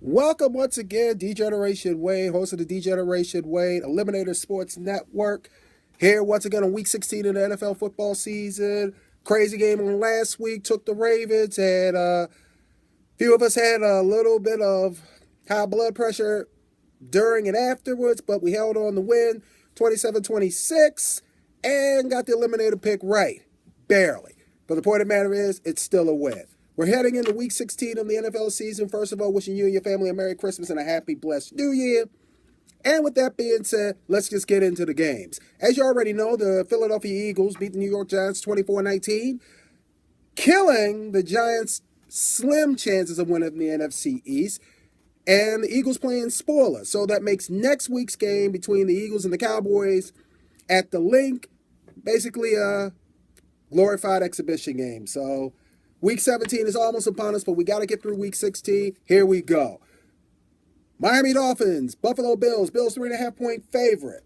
Welcome once again, D-Generation Wade, host of the D-Generation Wade Eliminator Sports Network. Here once again on Week 16 of the NFL football season. Crazy game on last week, took the Ravens, and a few of us had a little bit of high blood pressure during and afterwards, but we held on to win 27-26 and got the Eliminator pick right, barely. But the point of the matter is, it's still a win. We're heading into Week 16 of the NFL season. First of all, wishing you and your family a Merry Christmas and a happy, blessed New Year. And with that being said, let's just get into the games. As you already know, the Philadelphia Eagles beat the New York Giants 24-19, killing the Giants' slim chances of winning the NFC East. And the Eagles playing spoiler. So that makes next week's game between the Eagles and the Cowboys at the Link basically a glorified exhibition game. So Week 17 is almost upon us, but we got to get through Week 16. Here we go. Miami Dolphins, Buffalo Bills. Bills 3.5-point favorite.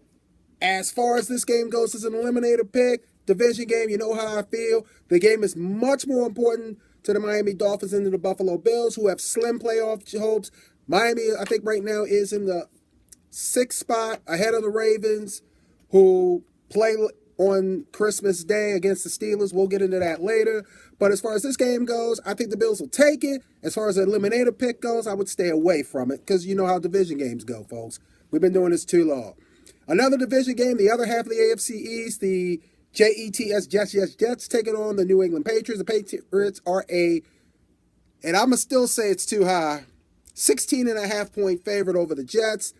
As far as this game goes, it's an eliminator pick. Division game, you know how I feel. The game is much more important to the Miami Dolphins than to the Buffalo Bills, who have slim playoff hopes. Miami, I think right now, is in the 6th spot ahead of the Ravens, who play on Christmas Day against the Steelers. We'll get into that later. But as far as this game goes, I think the Bills will take it. As far as the eliminator pick goes, I would stay away from it because you know how division games go, folks. We've been doing this too long. Another division game, the other half of the AFC East, the Jets taking on the New England Patriots. The Patriots are and I'm going to still say it's too high, 16.5-point favorite over the Jets.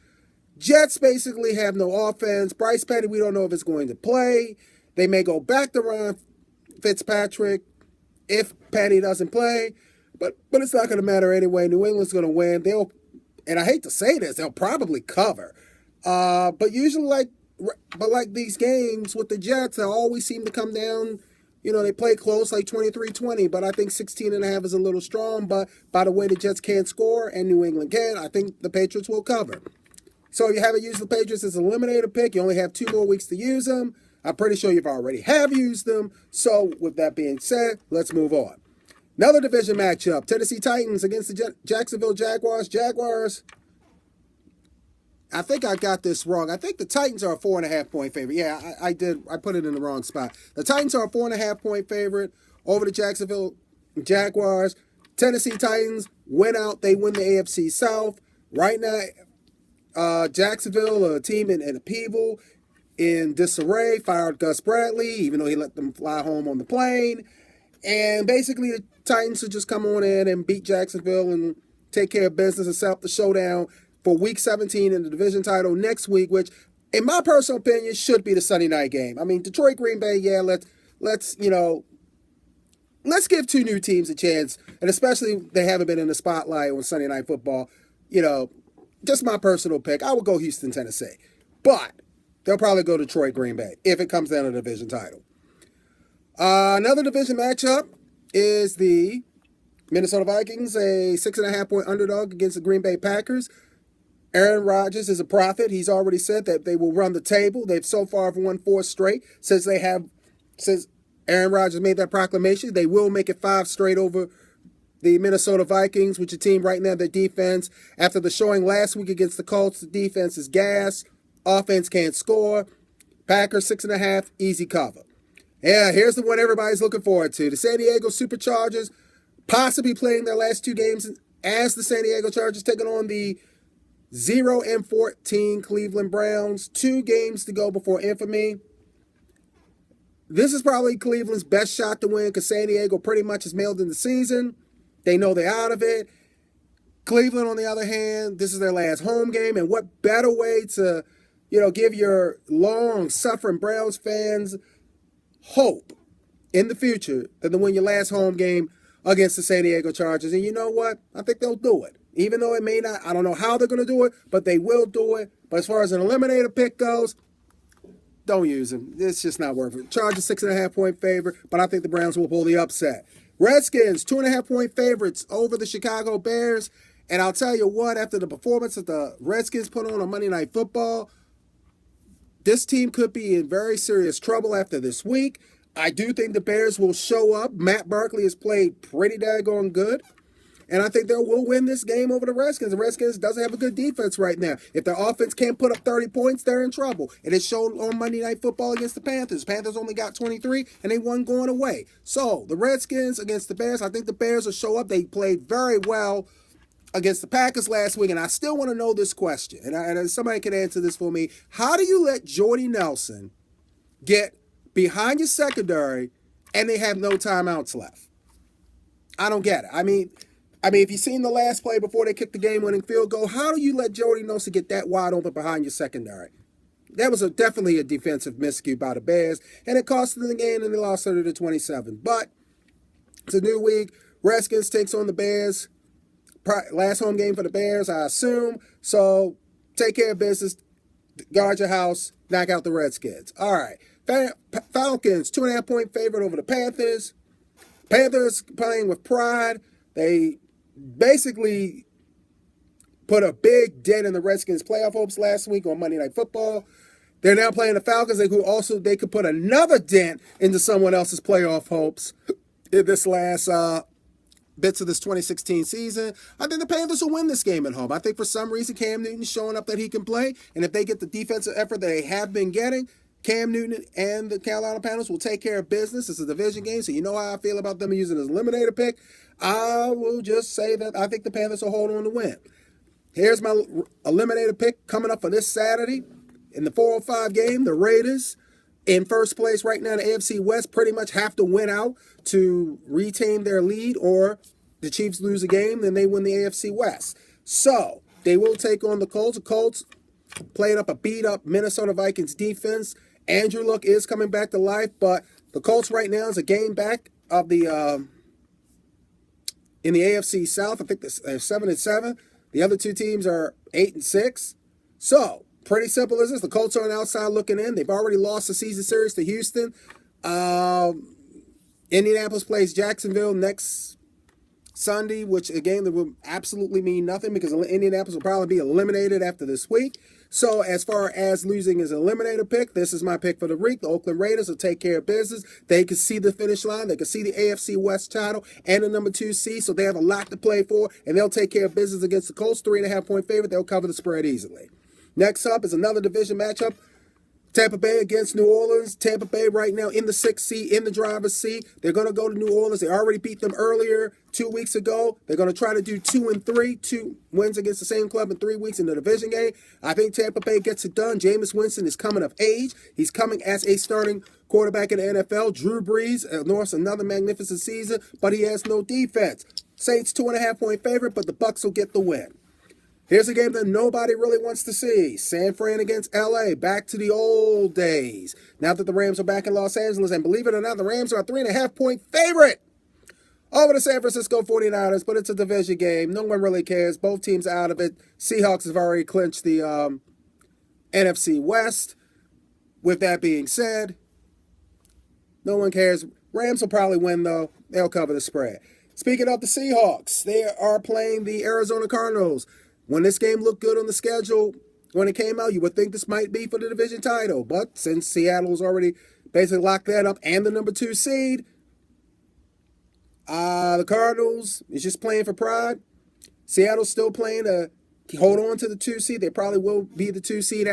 Jets basically have no offense. Bryce Petty, we don't know if it's going to play. They may go back to Ryan Fitzpatrick if Petty doesn't play, but it's not going to matter anyway. New England's going to win. And I hate to say this, they'll probably cover. But usually, like these games with the Jets, they always seem to come down. You know, they play close, like 23-20, but I think 16.5 is a little strong. But by the way, the Jets can't score and New England can, I think the Patriots will cover. So if you haven't used the Patriots as an eliminator pick, you only have 2 more weeks to use them. I'm pretty sure you've already have used them. So with that being said, let's move on. Another division matchup, Tennessee Titans against the Jacksonville Jaguars. Jaguars, I think I got this wrong. I think the Titans are a 4.5-point favorite. Yeah, I did. I put it in the wrong spot. The Titans are a 4.5-point favorite over the Jacksonville Jaguars. Tennessee Titans win out. They win the AFC South. Right now, Jacksonville, a team in upheaval, in disarray, fired Gus Bradley, even though he let them fly home on the plane. And basically, the Titans should just come on in and beat Jacksonville and take care of business and set up the showdown for Week 17 in the division title next week, which, in my personal opinion, should be the Sunday night game. I mean, Detroit, Green Bay, yeah, let's give 2 new teams a chance, and especially they haven't been in the spotlight on Sunday Night Football. You know, just my personal pick. I would go Houston, Tennessee. But they'll probably go Detroit, Green Bay if it comes down to the division title. Another division matchup is the Minnesota Vikings, a 6.5-point underdog against the Green Bay Packers. Aaron Rodgers is a prophet. He's already said that they will run the table. They've so far won 4 straight. Since Aaron Rodgers made that proclamation, they will make it 5 straight over the Minnesota Vikings, which is a team right now, their defense, after the showing last week against the Colts, the defense is gas. Offense can't score. Packers 6.5, easy cover. Yeah, here's the one everybody's looking forward to. The San Diego Superchargers possibly playing their last 2 games as the San Diego Chargers, taking on the 0-14 Cleveland Browns. 2 games to go before infamy. This is probably Cleveland's best shot to win because San Diego pretty much is mailed in the season. They know they're out of it. Cleveland, on the other hand, this is their last home game, and what better way to, give your long-suffering Browns fans hope in the future than to win your last home game against the San Diego Chargers. And you know what? I think they'll do it. Even though it may not, I don't know how they're going to do it, but they will do it. But as far as an eliminator pick goes, don't use them. It's just not worth it. Chargers 6.5-point favorite, but I think the Browns will pull the upset. Redskins, 2.5-point favorites over the Chicago Bears. And I'll tell you what, after the performance that the Redskins put on Monday Night Football, this team could be in very serious trouble after this week. I do think the Bears will show up. Matt Barkley has played pretty daggone good. And I think they will win this game over the Redskins. The Redskins doesn't have a good defense right now. If their offense can't put up 30 points, they're in trouble. And it showed on Monday Night Football against the Panthers. The Panthers only got 23, and they won going away. So the Redskins against the Bears, I think the Bears will show up. They played very well against the Packers last week, and I still want to know this question, and somebody can answer this for me. How do you let Jordy Nelson get behind your secondary and they have no timeouts left? I don't get it. I mean, if you've seen the last play before they kicked the game-winning field goal, how do you let Jordy Nelson get that wide open behind your secondary? That was definitely a defensive miscue by the Bears, and it cost them the game, and they lost 30-27. But it's a new week. Redskins takes on the Bears. Last home game for the Bears, I assume. So take care of business, guard your house, knock out the Redskins. All right. Falcons, 2.5-point favorite over the Panthers. Panthers playing with pride. They basically put a big dent in the Redskins' playoff hopes last week on Monday Night Football. They're now playing the Falcons. They could put another dent into someone else's playoff hopes in this last bits of this 2016 season. I think the Panthers will win this game at home. I think for some reason Cam Newton's showing up that he can play, and if they get the defensive effort that they have been getting, Cam Newton and the Carolina Panthers will take care of business. It's a division game, so you know how I feel about them using this eliminator pick. I will just say that I think the Panthers will hold on to win. Here's my eliminator pick coming up for this Saturday. In the 405 game, the Raiders in first place right now in the AFC West pretty much have to win out to retain their lead, or the Chiefs lose a game, then they win the AFC West. So they will take on the Colts. The Colts playing up a beat-up Minnesota Vikings defense. Andrew Luck is coming back to life, but the Colts right now is a game back of the in the AFC South. I think they're 7-7. The other two teams are 8-6. So pretty simple as this. The Colts are on the outside looking in. They've already lost the season series to Houston. Indianapolis plays Jacksonville next Sunday, which a game that will absolutely mean nothing because Indianapolis will probably be eliminated after this week. So as far as losing his eliminator pick, this is my pick for the week. The Oakland Raiders will take care of business. They can see the finish line. They can see the AFC West title and the number 2 seed, so they have a lot to play for, and they'll take care of business against the Colts. 3.5-point favorite. They'll cover the spread easily. Next up is another division matchup. Tampa Bay against New Orleans. Tampa Bay right now in the 6th seed, in the driver's seat. They're going to go to New Orleans. They already beat them earlier 2 weeks ago. They're going to try to do 2-3, 2 wins against the same club in 3 weeks in the division game. I think Tampa Bay gets it done. Jameis Winston is coming of age. He's coming as a starting quarterback in the NFL. Drew Brees, North's another magnificent season, but he has no defense. Saints 2.5-point favorite, but the Bucs will get the win. Here's a game that nobody really wants to see. San Fran against LA. Back to the old days. Now that the Rams are back in Los Angeles, and believe it or not, the Rams are a 3.5-point favorite over the San Francisco 49ers, but it's a division game. No one really cares. Both teams are out of it. Seahawks have already clinched the NFC West. With that being said, no one cares. Rams will probably win, though. They'll cover the spread. Speaking of the Seahawks, they are playing the Arizona Cardinals. When this game looked good on the schedule, when it came out, you would think this might be for the division title. But since Seattle's already basically locked that up and the number 2 seed, the Cardinals is just playing for pride. Seattle's still playing to hold on to the 2 seed. They probably will be the 2 seed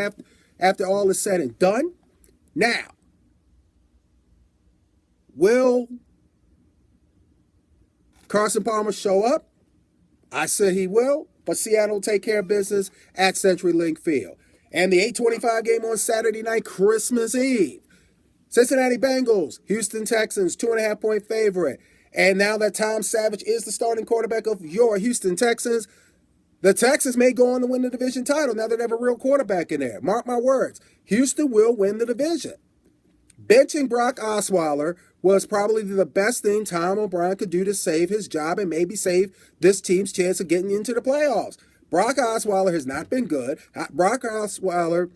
after all is said and done. Now, will Carson Palmer show up? I said he will. But Seattle will take care of business at CenturyLink Field. And the 8:25 game on Saturday night, Christmas Eve. Cincinnati Bengals, Houston Texans, 2.5-point favorite. And now that Tom Savage is the starting quarterback of your Houston Texans, the Texans may go on to win the division title now that they have a real quarterback in there. Mark my words, Houston will win the division. Benching Brock Osweiler was probably the best thing Tom O'Brien could do to save his job and maybe save this team's chance of getting into the playoffs. Brock Osweiler has not been good. Brock Osweiler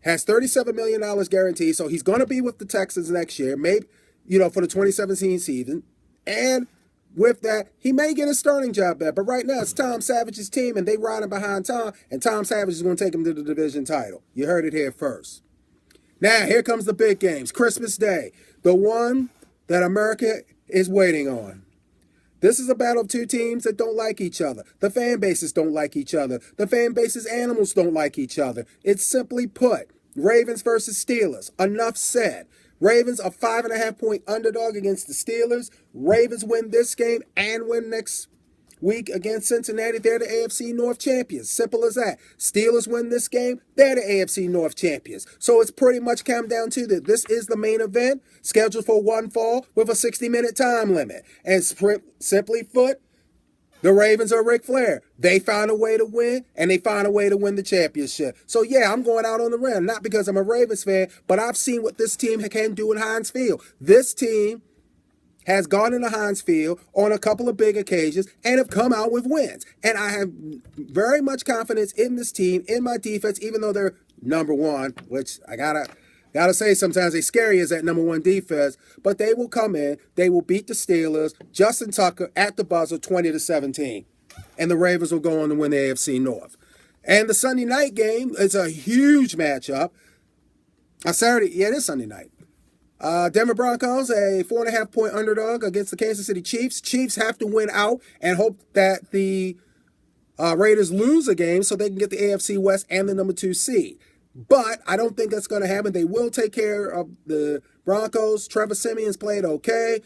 has $37 million guaranteed, so he's going to be with the Texans next year, maybe, for the 2017 season. And with that, he may get a starting job back. But right now, it's Tom Savage's team, and they riding behind Tom, and Tom Savage is going to take him to the division title. You heard it here first. Now, here comes the big games. Christmas Day, the one that America is waiting on. This is a battle of two teams that don't like each other. The fan bases don't like each other. The fan bases' animals don't like each other. It's simply put, Ravens versus Steelers. Enough said. Ravens a 5.5-point underdog against the Steelers. Ravens win this game and win next week against Cincinnati. They're the AFC North champions. Simple as that. Steelers win this game. They're the AFC North champions. So it's pretty much come down to that. This is the main event scheduled for one fall with a 60-minute time limit. And simply put, the Ravens are Ric Flair. They find a way to win, and they find a way to win the championship. So, yeah, I'm going out on the rim, not because I'm a Ravens fan, but I've seen what this team can do in Heinz Field. This team has gone into Heinz Field on a couple of big occasions and have come out with wins. And I have very much confidence in this team, in my defense, even though they're number one, which I gotta say sometimes they scary as that number one defense. But they will come in, they will beat the Steelers, Justin Tucker at the buzzer, 20-17. And the Ravens will go on to win the AFC North. And the Sunday night game is a huge matchup. Saturday, yeah, it is Sunday night. Denver Broncos, a 4.5-point underdog against the Kansas City Chiefs. Chiefs have to win out and hope that the Raiders lose a game so they can get the AFC West and the number 2 seed. But I don't think that's going to happen. They will take care of the Broncos. Trevor Siemian's played okay.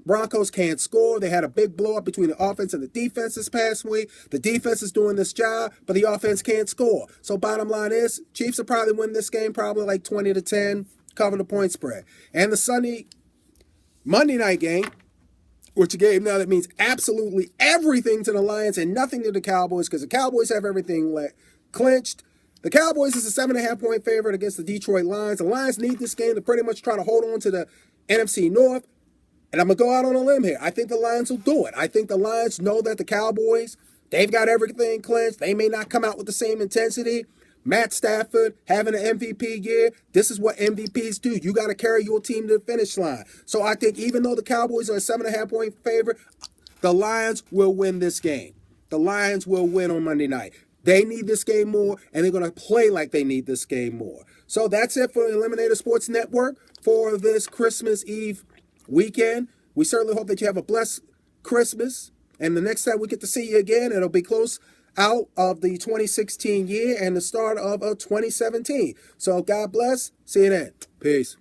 Broncos can't score. They had a big blow up between the offense and the defense this past week. The defense is doing this job, but the offense can't score. So bottom line is, Chiefs will probably win this game, probably like 20-10. Cover the point spread. And the Monday night game, which a game now that means absolutely everything to the Lions and nothing to the Cowboys, because the Cowboys have everything clinched. The Cowboys is a 7.5-point favorite against the Detroit Lions. The Lions need this game to pretty much try to hold on to the NFC North. And I'm going to go out on a limb here. I think the Lions will do it. I think the Lions know that the Cowboys, they've got everything clinched. They may not come out with the same intensity. Matt Stafford having an MVP year, this is what MVPs do. You got to carry your team to the finish line. So I think even though the Cowboys are a 7.5-point favorite, the Lions will win this game. The Lions will win on Monday night. They need this game more, and they're going to play like they need this game more. So that's it for the Eliminator Sports Network for this Christmas Eve weekend. We certainly hope that you have a blessed Christmas. And the next time we get to see you again, it'll be close out of the 2016 year and the start of 2017. So God bless. See you then. Peace.